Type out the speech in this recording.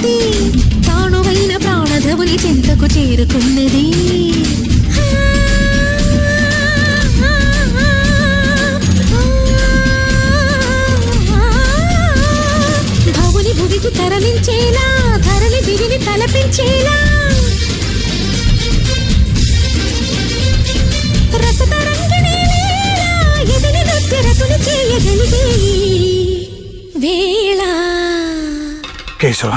చేరుకున్నది, తానువైన ప్రాణధవుని చెంతకు చేరుకున్నది. భవుని భువికి తరలించేలా, ధరణి దివిని తలపించేలా రసతరంగిణి వేళ ఎదిని నృత్యరతుని చేయగలిగే వేళ. కేశవ